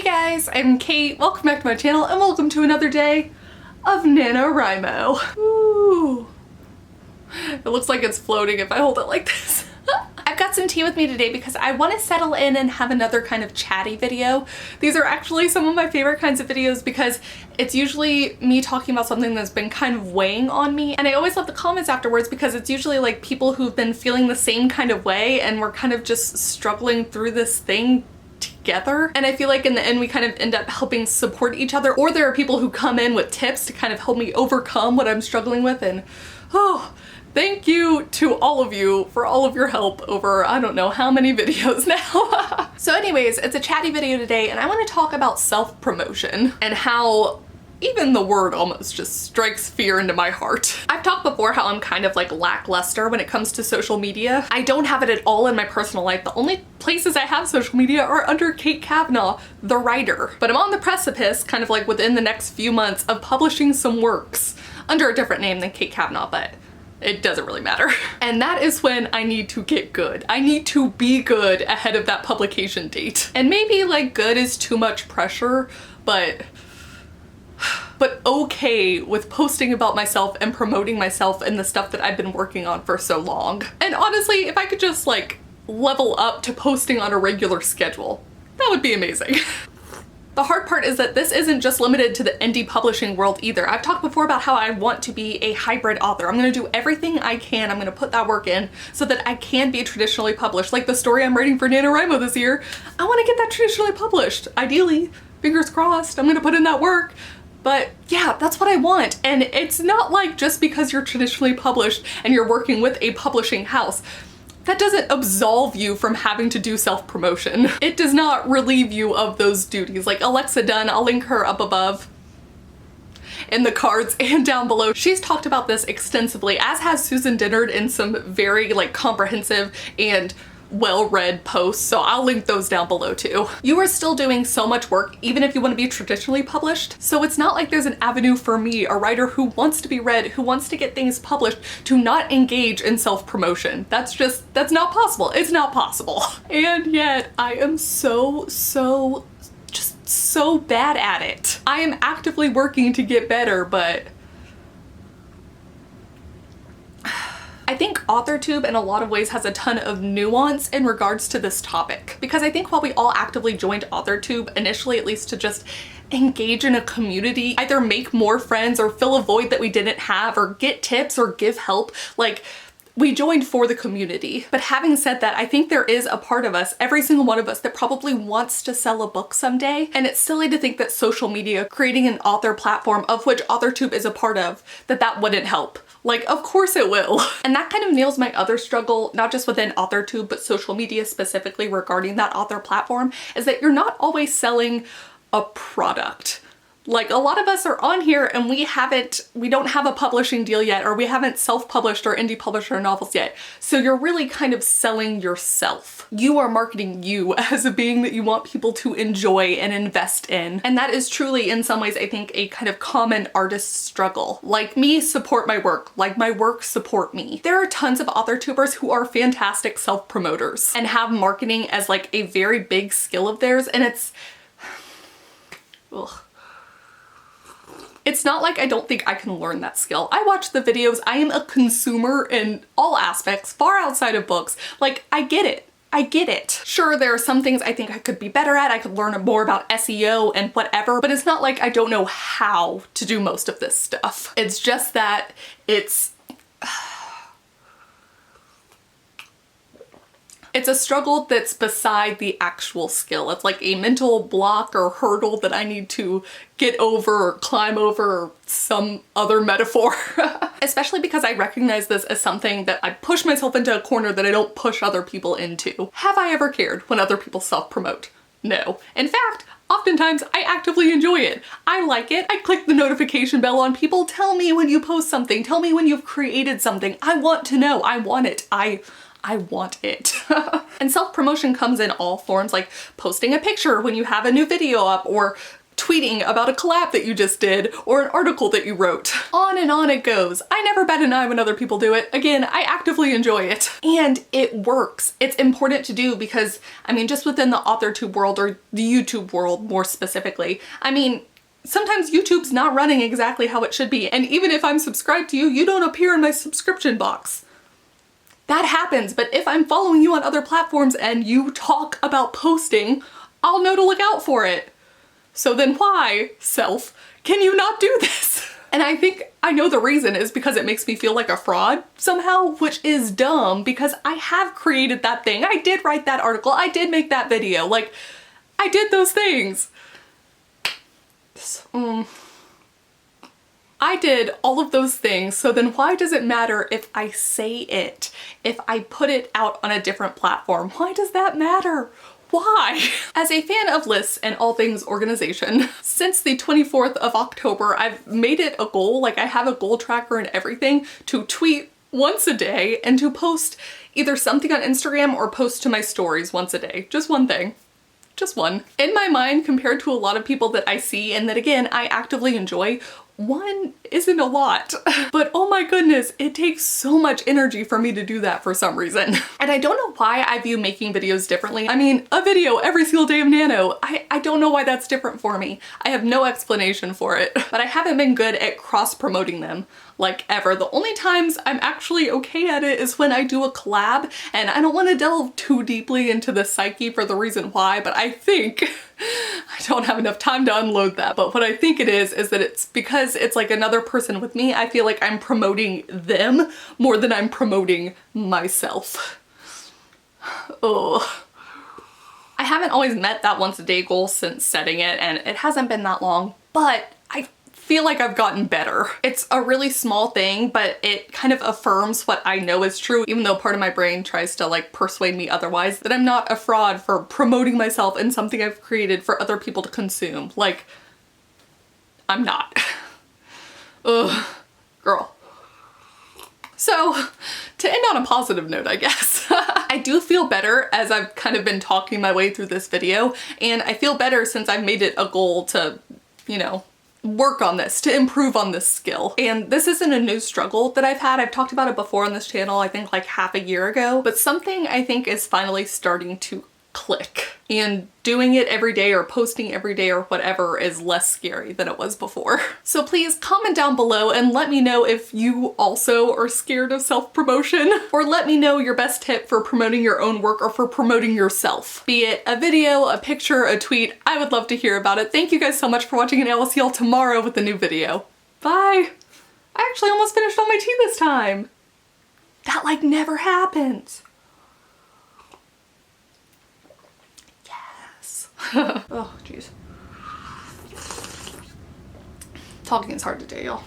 Hey guys, I'm Kate. Welcome back to my channel and welcome to another day of NaNoWRIMO. Ooh. It looks like it's floating if I hold it like this. I've got some tea with me today because I want to settle in and have another kind of chatty video. These are actually some of my favorite kinds of videos because it's usually me talking about something that's been kind of weighing on me, and I always love the comments afterwards because it's usually like people who've been feeling the same kind of way and we're kind of just struggling through this thing together. And I feel like in the end we kind of end up helping support each other, or there are people who come in with tips to kind of help me overcome what I'm struggling with. And oh, thank you to all of you for all of your help over I don't know how many videos now. So anyways, it's a chatty video today and I want to talk about self-promotion and how even the word almost just strikes fear into my heart. I've talked before how I'm kind of like lackluster when it comes to social media. I don't have it at all in my personal life. The only places I have social media are under Kate Kavanaugh, the writer. But I'm on the precipice, kind of like within the next few months, of publishing some works under a different name than Kate Kavanaugh, but it doesn't really matter. And that is when I need to get good. I need to be good ahead of that publication date. And maybe like good is too much pressure, but okay with posting about myself and promoting myself and the stuff that I've been working on for so long. And honestly, if I could just like level up to posting on a regular schedule, that would be amazing. The hard part is that this isn't just limited to the indie publishing world either. I've talked before about how I want to be a hybrid author. I'm gonna do everything I can. I'm gonna put that work in so that I can be traditionally published. Like the story I'm writing for NaNoWRIMO this year, I wanna get that traditionally published. Ideally, fingers crossed, I'm gonna put in that work. But yeah, that's what I want. And it's not like just because you're traditionally published and you're working with a publishing house, that doesn't absolve you from having to do self-promotion. It does not relieve you of those duties. Like Alexa Dunn, I'll link her up above in the cards and down below. She's talked about this extensively, as has Susan Dennard in some very like comprehensive and well-read posts, so I'll link those down below too. You are still doing so much work even if you want to be traditionally published, so it's not like there's an avenue for me, a writer who wants to be read, who wants to get things published, to not engage in self-promotion. That's not possible. It's not possible. And yet I am so bad at it. I am actively working to get better, but I think authortube in a lot of ways has a ton of nuance in regards to this topic, because I think while we all actively joined authortube initially, at least to just engage in a community, either make more friends or fill a void that we didn't have or get tips or give help, like we joined for the community. But having said that, I think there is a part of us, every single one of us, that probably wants to sell a book someday. And it's silly to think that social media, creating an author platform, of which authortube is a part of, that wouldn't help. Like, of course it will. And that kind of nails my other struggle, not just within authortube, but social media specifically regarding that author platform, is that you're not always selling a product. Like a lot of us are on here and we don't have a publishing deal yet, or we haven't self-published or indie published our novels yet. So you're really kind of selling yourself. You are marketing you as a being that you want people to enjoy and invest in. And that is truly, in some ways, I think, a kind of common artist struggle. Like me, support my work. Like my work, support me. There are tons of authortubers who are fantastic self-promoters and have marketing as like a very big skill of theirs, and it's ugh. It's not like I don't think I can learn that skill. I watch the videos. I am a consumer in all aspects, far outside of books. Like, I get it. I get it. Sure, there are some things I think I could be better at. I could learn more about SEO and whatever, but it's not like I don't know how to do most of this stuff. It's just that it's a struggle that's beside the actual skill. It's like a mental block or hurdle that I need to get over or climb over, or some other metaphor. Especially because I recognize this as something that I push myself into a corner that I don't push other people into. Have I ever cared when other people self-promote? No. In fact, oftentimes I actively enjoy it. I like it. I click the notification bell on people. Tell me when you post something. Tell me when you've created something. I want to know. I want it. I want it. And self-promotion comes in all forms, like posting a picture when you have a new video up, or tweeting about a collab that you just did or an article that you wrote. On and on it goes. I never bat an eye when other people do it. Again, I actively enjoy it. And it works. It's important to do because, I mean, just within the authortube world or the YouTube world more specifically, I mean, sometimes YouTube's not running exactly how it should be. And even if I'm subscribed to you, you don't appear in my subscription box. That happens, but if I'm following you on other platforms and you talk about posting, I'll know to look out for it. So then why, self, can you not do this? And I think I know the reason is because it makes me feel like a fraud somehow, which is dumb because I have created that thing. I did write that article. I did make that video. Like, I did those things. I did all of those things, so then why does it matter if I say it? If I put it out on a different platform? Why does that matter? Why? As a fan of lists and all things organization, since the 24th of October, I've made it a goal, like I have a goal tracker and everything, to tweet once a day and to post either something on Instagram or post to my stories once a day. Just one thing. Just one. In my mind, compared to a lot of people that I see and that again, I actively enjoy, one isn't a lot. But oh my goodness, it takes so much energy for me to do that for some reason. And I don't know why I view making videos differently. I mean, a video every single day of Nano, I don't know why that's different for me. I have no explanation for it. But I haven't been good at cross-promoting them. Like ever. The only times I'm actually okay at it is when I do a collab, and I don't want to delve too deeply into the psyche for the reason why, but I think I don't have enough time to unload that. But what I think it is that it's because it's like another person with me, I feel like I'm promoting them more than I'm promoting myself. Oh. I haven't always met that once a day goal since setting it, and it hasn't been that long, but I feel like I've gotten better. It's a really small thing, but it kind of affirms what I know is true, even though part of my brain tries to like persuade me otherwise, that I'm not a fraud for promoting myself in something I've created for other people to consume. Like, I'm not. Ugh, girl. So, to end on a positive note, I guess, I do feel better as I've kind of been talking my way through this video, and I feel better since I've made it a goal to, you know, work on this, to improve on this skill. And this isn't a new struggle that I've had. I've talked about it before on this channel, I think like half a year ago, but something I think is finally starting to click. And doing it every day or posting every day or whatever is less scary than it was before. So please comment down below and let me know if you also are scared of self-promotion, or let me know your best tip for promoting your own work or for promoting yourself. Be it a video, a picture, a tweet, I would love to hear about it. Thank you guys so much for watching, and I will see y'all tomorrow with a new video. Bye! I actually almost finished all my tea this time. That like never happens. Oh, jeez. Talking is hard to do, y'all.